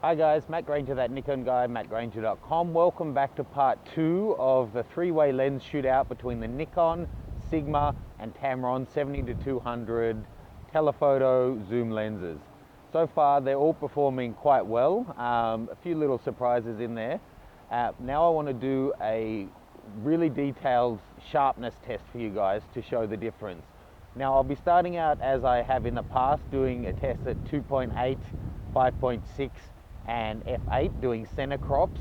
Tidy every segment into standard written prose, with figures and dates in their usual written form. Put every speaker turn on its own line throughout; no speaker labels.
Hi guys, Matt Granger, that Nikon guy, mattgranger.com. Welcome back to part 2 of the three-way lens shootout between the Nikon, Sigma and Tamron 70-200 telephoto zoom lenses. So far they're all performing quite well, a few little surprises in there. Now I want to do a really detailed sharpness test for you guys to show the difference. Now I'll be starting out as I have in the past, doing a test at 2.8, 5.6 and f8, doing center crops,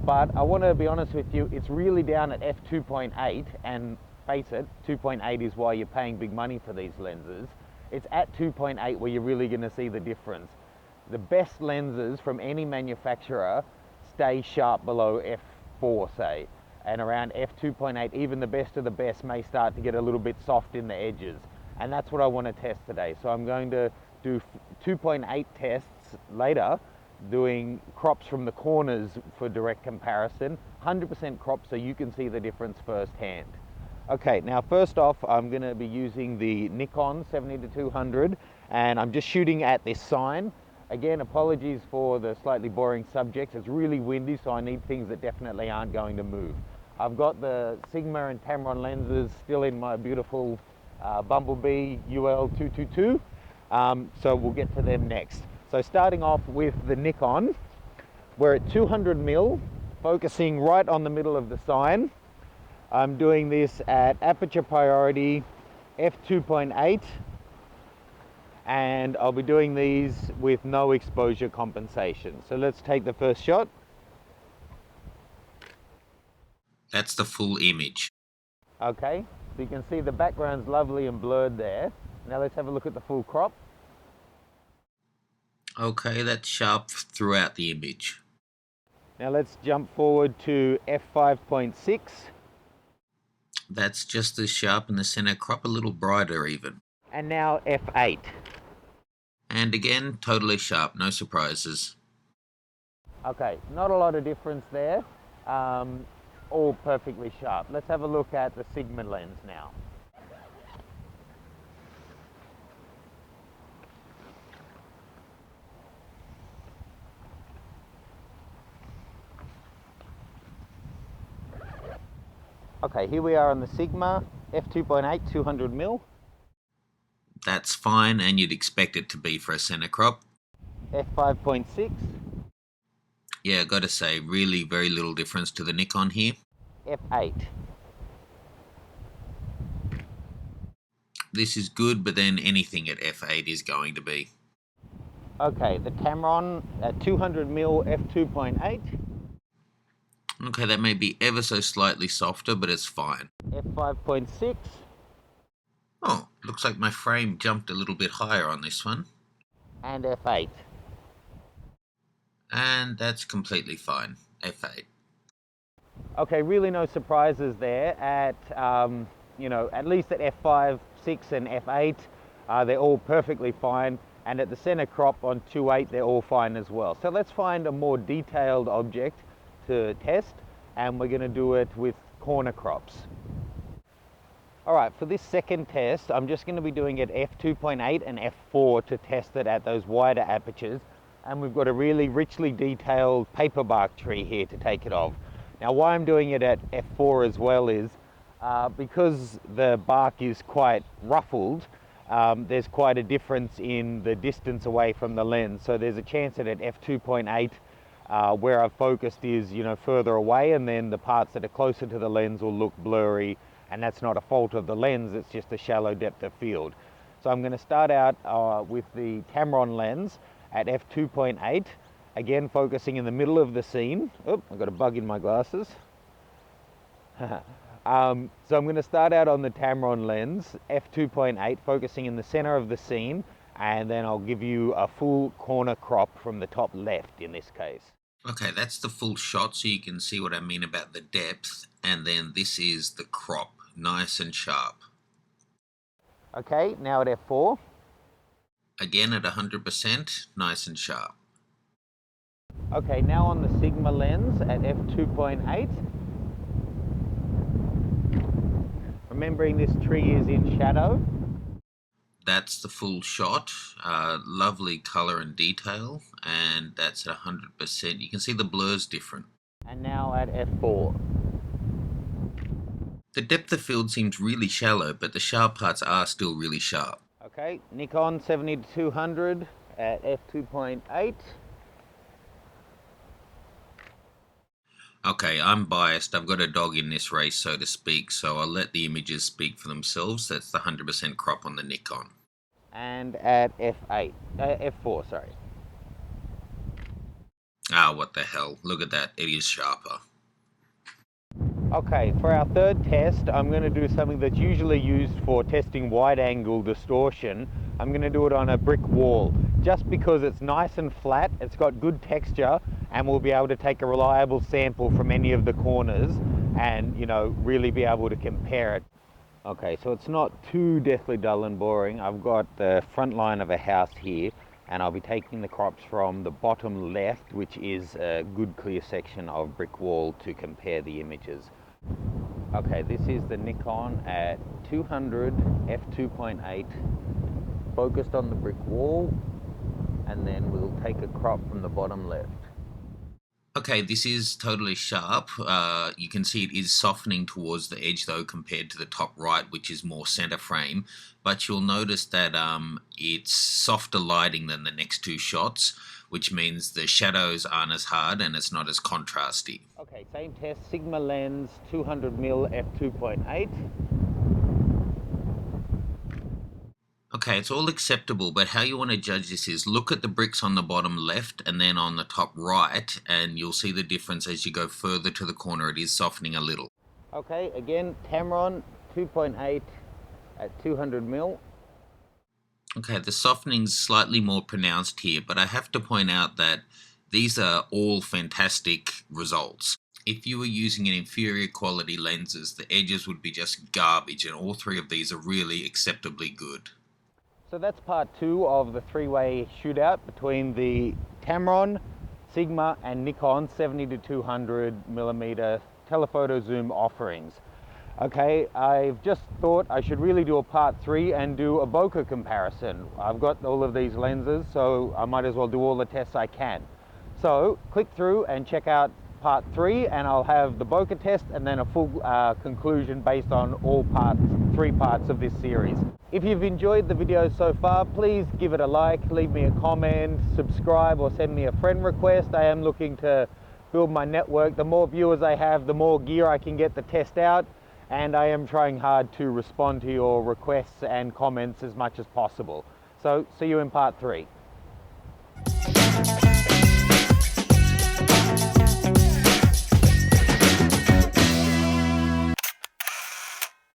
but I want to be honest with you, it's really down at f2.8, and face it, 2.8 is why you're paying big money for these lenses. It's at 2.8 where you're really going to see the difference. The best lenses from any manufacturer stay sharp below f4, say, and around f2.8 even the best of the best may start to get a little bit soft in the edges, and that's what I want to test today. So I'm going to do 2.8 tests later, doing crops from the corners for direct comparison, 100% crops so you can see the difference firsthand. Okay, now first off, I'm going to be using the Nikon 70-200, and I'm just shooting at this sign. Again, apologies for the slightly boring subjects. It's really windy, so I need things that definitely aren't going to move. I've got the Sigma and Tamron lenses still in my beautiful Bumblebee UL 222, so we'll get to them next. So starting off with the Nikon, we're at 200mm, focusing right on the middle of the sign. I'm doing this at aperture priority f2.8, and I'll be doing these with no exposure compensation. So let's take the first shot.
That's the full image.
Okay, so you can see the background's lovely and blurred there. Now let's have a look at the full crop.
Okay, that's sharp throughout the image.
Now let's jump forward to f5.6.
That's just as sharp in the center crop, a little brighter even.
And now f8.
And again, totally sharp, no surprises.
Okay, not a lot of difference there. All perfectly sharp. Let's have a look at the Sigma lens now. Okay, here we are on the Sigma, f2.8, 200mm.
That's fine, and you'd expect it to be for a center crop.
f5.6.
Yeah, gotta say, really very little difference to the Nikon here.
f8.
This is good, but then anything at f8 is going to be.
Okay, the Tamron at 200mm, f2.8.
Okay, that may be ever so slightly softer, but it's fine.
f5.6.
Oh, looks like my frame jumped a little bit higher on this one.
And f8.
And that's completely fine, f8.
Okay, really no surprises there at, at least at f5, 6 and f8, they're all perfectly fine. And at the center crop on 2.8, they're all fine as well. So let's find a more detailed object to test, and we're going to do it with corner crops. All right, for this second test, I'm just going to be doing it f2.8 and f4 to test it at those wider apertures. And we've got a really richly detailed paper bark tree here to take it off. Now why I'm doing it at f4 as well is because the bark is quite ruffled, there's quite a difference in the distance away from the lens. So there's a chance that at f2.8 where I've focused is further away, and then the parts that are closer to the lens will look blurry, and that's not a fault of the lens, it's just a shallow depth of field. So I'm going to start out with the Tamron lens at f2.8, again focusing in the middle of the scene. Oh, I've got a bug in my glasses. So I'm going to start out on the Tamron lens, f2.8, focusing in the center of the scene, and then I'll give you a full corner crop from the top left in this case.
Okay, that's the full shot, so you can see what I mean about the depth, and then this is the crop, nice and sharp.
Okay, now at f4.
Again at 100%, nice and sharp.
Okay, now on the Sigma lens at f2.8. Remembering this tree is in shadow.
that's the full shot. Lovely color and detail, and that's at 100%. You can see the blur's different.
And now at f4.
The depth of field seems really shallow, but the sharp parts are still really sharp.
Okay, Nikon 70-200 at f2.8.
Okay, I'm biased. I've got a dog in this race, so to speak, so I'll let the images speak for themselves. That's the 100% crop on the Nikon.
And at f4, sorry.
Ah, what the hell. Look at that. It is sharper.
Okay, for our third test, I'm going to do something that's usually used for testing wide-angle distortion. I'm going to do it on a brick wall, just because it's nice and flat, it's got good texture, and we'll be able to take a reliable sample from any of the corners and, you know, really be able to compare it. Okay, so it's not too deathly dull and boring. I've got the front line of a house here, and I'll be taking the crops from the bottom left, which is a good clear section of brick wall, to compare the images. Okay, this is the Nikon at 200 f2.8, focused on the brick wall, and then we'll take a crop from the bottom left.
Okay, this is totally sharp. You can see it is softening towards the edge though compared to the top right, which is more center frame. But you'll notice that it's softer lighting than the next two shots, which means the shadows aren't as hard and it's not as contrasty.
Okay, same test, Sigma lens 200mm f2.8.
Okay, it's all acceptable, but how you want to judge this is look at the bricks on the bottom left and then on the top right, and you'll see the difference as you go further to the corner. It is softening a little.
Okay, again, Tamron 2.8 at 200mm.
Okay, the softening's slightly more pronounced here, but I have to point out that these are all fantastic results. If you were using an inferior quality lenses, the edges would be just garbage, and all three of these are really acceptably good.
So that's part 2 of the three-way shootout between the Tamron, Sigma and Nikon 70-200mm telephoto zoom offerings. Okay, I've just thought I should really do a part 3 and do a bokeh comparison. I've got all of these lenses, so I might as well do all the tests I can. So click through and check out part 3, and I'll have the bokeh test and then a full conclusion based on all three parts of this series. If you've enjoyed the video so far, please give it a like, leave me a comment, subscribe, or send me a friend request. I am looking to build my network. The more viewers I have, the more gear I can get the test out, and I am trying hard to respond to your requests and comments as much as possible. So see you in part 3.